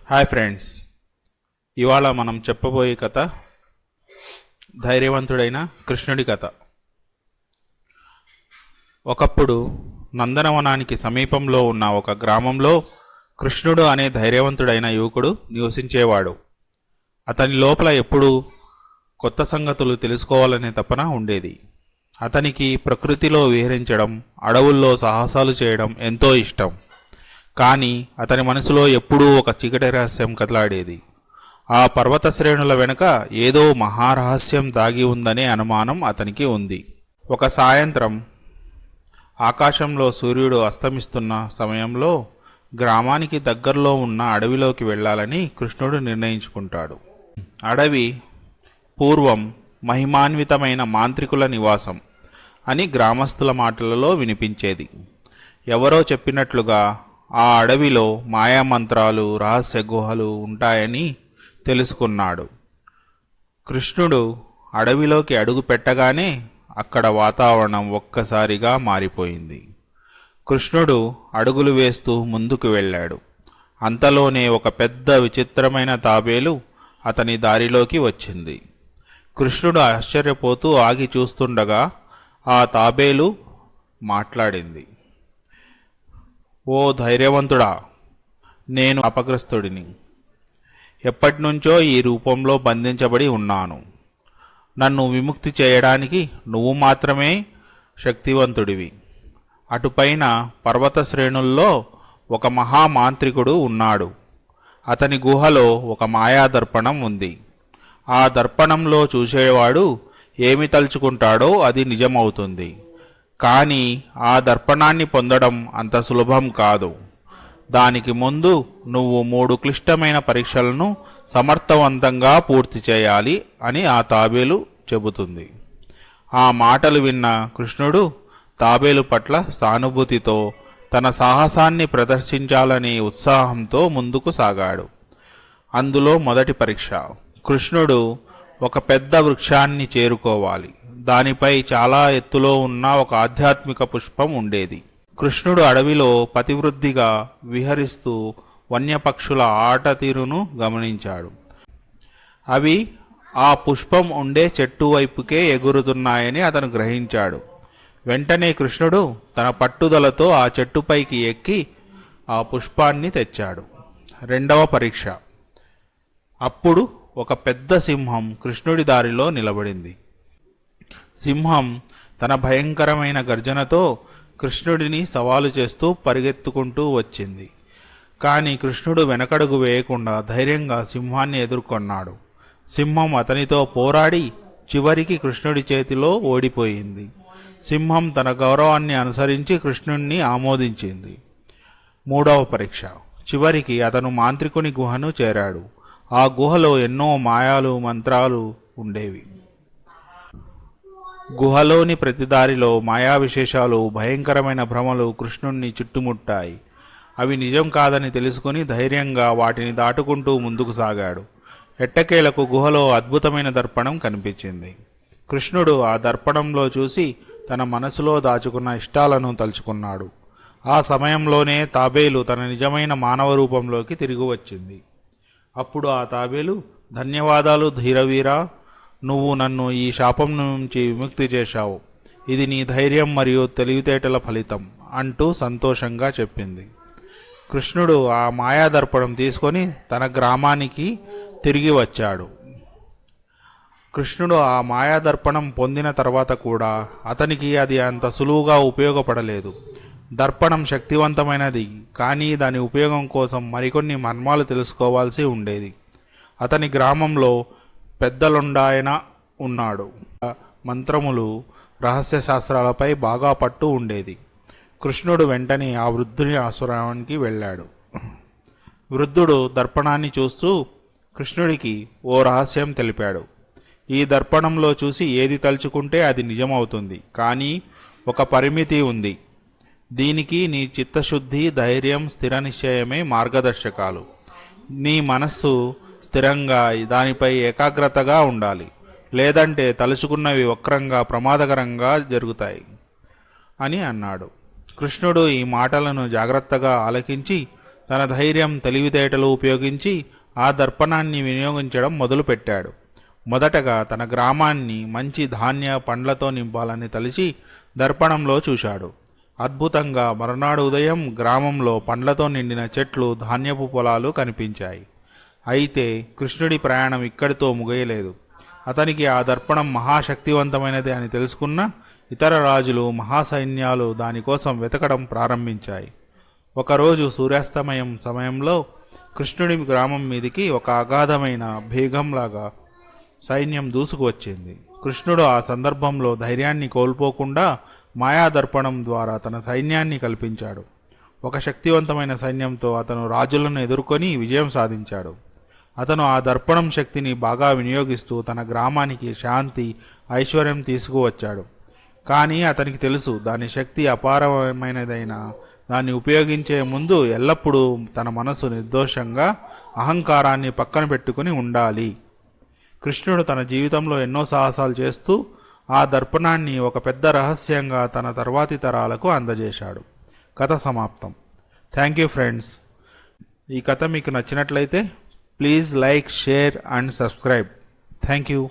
Hi friends, ఇవాళ మనం చెప్పబోయే కథ ధైర్యవంతుడైన కృష్ణుడి కథ. ఒకప్పుడు నందనవనానికి సమీపంలో ఉన్న ఒక గ్రామంలో కృష్ణుడు అనే ధైర్యవంతుడైన యువకుడు నివసించేవాడు. అతని లోపల ఎప్పుడూ కొత్త సంగతులు తెలుసుకోవాలనే తపన ఉండేది. అతనికి ప్రకృతిలో విహరించడం, అడవుల్లో సాహసాలు చేయడం ఎంతో ఇష్టం. కానీ అతని మనసులో ఎప్పుడూ ఒక చీకటి రహస్యం కదలాడేది. ఆ పర్వత శ్రేణుల వెనుక ఏదో మహారహస్యం దాగి ఉందనే అనుమానం అతనికి ఉంది. ఒక సాయంత్రం ఆకాశంలో సూర్యుడు అస్తమిస్తున్న సమయంలో గ్రామానికి దగ్గరలో ఉన్న అడవిలోకి వెళ్ళాలని కృష్ణుడు నిర్ణయించుకుంటాడు. అడవి పూర్వం మహిమాన్వితమైన మాంత్రికుల నివాసం అని గ్రామస్తుల మాటలలో వినిపించేది. ఎవరో చెప్పినట్లుగా ఆ అడవిలో మాయామంత్రాలు, రహస్య గుహలు ఉంటాయని తెలుసుకున్నాడు. కృష్ణుడు అడవిలోకి అడుగు పెట్టగానే అక్కడ వాతావరణం ఒక్కసారిగా మారిపోయింది. కృష్ణుడు అడుగులు వేస్తూ ముందుకు వెళ్ళాడు. అంతలోనే ఒక పెద్ద విచిత్రమైన తాబేలు అతని దారిలోకి వచ్చింది. కృష్ణుడు ఆశ్చర్యపోతూ ఆగి చూస్తుండగా ఆ తాబేలు మాట్లాడింది. ఓ ధైర్యవంతుడా, నేను అపగ్రస్తుడిని. ఎప్పటినుంచో ఈ రూపంలో బంధించబడి ఉన్నాను. నన్ను విముక్తి చేయడానికి నువ్వు మాత్రమే శక్తివంతుడివి. అటుపైన పర్వత శ్రేణుల్లో ఒక మహామాంత్రికుడు ఉన్నాడు. అతని గుహలో ఒక మాయాదర్పణం ఉంది. ఆ దర్పణంలో చూసేవాడు ఏమి తలుచుకుంటాడో అది నిజమవుతుంది. కానీ ఆ దర్పణాన్ని పొందడం అంత సులభం కాదు. దానికి ముందు నువ్వు 3 క్లిష్టమైన పరీక్షలను సమర్థవంతంగా పూర్తి చేయాలి అని ఆ తాబేలు చెబుతుంది. ఆ మాటలు విన్న కృష్ణుడు తాబేలు పట్ల సానుభూతితో తన సాహసాన్ని ప్రదర్శించాలనే ఉత్సాహంతో ముందుకు సాగాడు. అందులో మొదటి పరీక్ష, కృష్ణుడు ఒక పెద్ద వృక్షాన్ని చేరుకోవాలి. దానిపై చాలా ఎత్తులో ఉన్న ఒక ఆధ్యాత్మిక పుష్పం ఉండేది. కృష్ణుడు అడవిలో పతివృద్ధిగా విహరిస్తూ వన్యపక్షుల ఆట తీరును గమనించాడు. అవి ఆ పుష్పం ఉండే చెట్టు వైపుకే ఎగురుతున్నాయని అతను గ్రహించాడు. వెంటనే కృష్ణుడు తన పట్టుదలతో ఆ చెట్టుపైకి ఎక్కి ఆ పుష్పాన్ని తెచ్చాడు. రెండవ పరీక్ష. అప్పుడు ఒక పెద్ద సింహం కృష్ణుడి దారిలో నిలబడింది. సింహం తన భయంకరమైన గర్జనతో కృష్ణుడిని సవాలు చేస్తూ పరిగెత్తుకుంటూ వచ్చింది. కానీ కృష్ణుడు వెనకడుగు వేయకుండా ధైర్యంగా సింహాన్ని ఎదుర్కొన్నాడు. సింహం అతనితో పోరాడి చివరికి కృష్ణుడి చేతిలో ఓడిపోయింది. సింహం తన గౌరవాన్ని అనుసరించి కృష్ణుణ్ణి ఆమోదించింది. మూడవ పరీక్ష. చివరికి అతను మాంత్రికుని గుహను చేరాడు. ఆ గుహలో ఎన్నో మాయాలు, మంత్రాలు ఉండేవి. గుహలోని ప్రతి దారిలో మాయా విశేషాలు, భయంకరమైన భ్రమలు కృష్ణుణ్ణి చుట్టుముట్టాయి. అవి నిజం కాదని తెలుసుకుని ధైర్యంగా వాటిని దాటుకుంటూ ముందుకు సాగాడు. ఎట్టకేలకు గుహలో అద్భుతమైన దర్పణం కనిపించింది. కృష్ణుడు ఆ దర్పణంలో చూసి తన మనసులో దాచుకున్న ఇష్టాలను తలుచుకున్నాడు. ఆ సమయంలోనే తాబేలు తన నిజమైన మానవ రూపంలోకి తిరిగి వచ్చింది. అప్పుడు ఆ తాబేలు, ధన్యవాదాలు ధీరవీరా, నువ్వు నన్ను ఈ శాపం నుంచి విముక్తి చేశావు. ఇది నీ ధైర్యం మరియు తెలివితేటల ఫలితం అంటూ సంతోషంగా చెప్పింది. కృష్ణుడు ఆ మాయాదర్పణం తీసుకొని తన గ్రామానికి తిరిగి వచ్చాడు. కృష్ణుడు ఆ మాయాదర్పణం పొందిన తర్వాత కూడా అతనికి అది అంత సులువుగా ఉపయోగపడలేదు. దర్పణం శక్తివంతమైనది, కానీ దాని ఉపయోగం కోసం మరికొన్ని మర్మాలు తెలుసుకోవాల్సి ఉండేది. అతని గ్రామంలో పెద్దలుండాయన ఉన్నాడు. మంత్రములు, రహస్య శాస్త్రాలపై బాగా పట్టు ఉండేది. కృష్ణుడు వెంటనే ఆ వృద్ధుని ఆశ్రమానికి వెళ్ళాడు. వృద్ధుడు దర్పణాన్ని చూస్తూ కృష్ణుడికి ఓ రహస్యం తెలిపాడు. ఈ దర్పణంలో చూసి ఏది తలుచుకుంటే అది నిజమవుతుంది, కానీ ఒక పరిమితి ఉంది. దీనికి నీ చిత్తశుద్ధి, ధైర్యం, స్థిర నిశ్చయమే మార్గదర్శకాలు. నీ మనస్సు స్థిరంగా దానిపై ఏకాగ్రతగా ఉండాలి, లేదంటే తలుచుకున్నవి వక్రంగా, ప్రమాదకరంగా జరుగుతాయి అని అన్నాడు. కృష్ణుడు ఈ మాటలను జాగ్రత్తగా ఆలకించి తన ధైర్యం తెలివితేటలు ఉపయోగించి ఆ దర్పణాన్ని వినియోగించడం మొదలుపెట్టాడు. మొదటగా తన గ్రామాన్ని మంచి ధాన్య పండ్లతో నింపాలని తలిచి దర్పణంలో చూశాడు. అద్భుతంగా మరునాడు ఉదయం గ్రామంలో పండ్లతో నిండిన చెట్లు, ధాన్యపు పొలాలు కనిపించాయి. అయితే కృష్ణుడి ప్రయాణం ఇక్కడితో ముగియలేదు. అతనికి ఆ దర్పణం మహాశక్తివంతమైనది అని తెలుసుకున్న ఇతర రాజులు, మహాసైన్యాలు దానికోసం వెతకడం ప్రారంభించాయి. ఒకరోజు సూర్యాస్తమయం సమయంలో కృష్ణుడి గ్రామం మీదికి ఒక అగాధమైన భేగంలాగా సైన్యం దూసుకువచ్చింది. కృష్ణుడు ఆ సందర్భంలో ధైర్యాన్ని కోల్పోకుండా మాయాదర్పణం ద్వారా తన సైన్యాన్ని కల్పించాడు. ఒక శక్తివంతమైన సైన్యంతో అతను రాజులను ఎదుర్కొని విజయం సాధించాడు. అతను ఆ దర్పణం శక్తిని బాగా వినియోగిస్తూ తన గ్రామానికి శాంతి, ఐశ్వర్యం తీసుకువచ్చాడు. కానీ అతనికి తెలుసు, దాని శక్తి అపారమైనదైనా దాన్ని ఉపయోగించే ముందు ఎల్లప్పుడూ తన మనసు నిర్దోషంగా అహంకారాన్ని పక్కన పెట్టుకుని ఉండాలి. కృష్ణుడు తన జీవితంలో ఎన్నో సాహసాలు చేస్తూ ఆ దర్పణాన్ని ఒక పెద్ద రహస్యంగా తన తర్వాతి తరాలకు అందజేశాడు. కథ సమాప్తం. Thank you friends. ఈ కథ మీకు నచ్చినట్లయితే please like, share and subscribe. Thank you.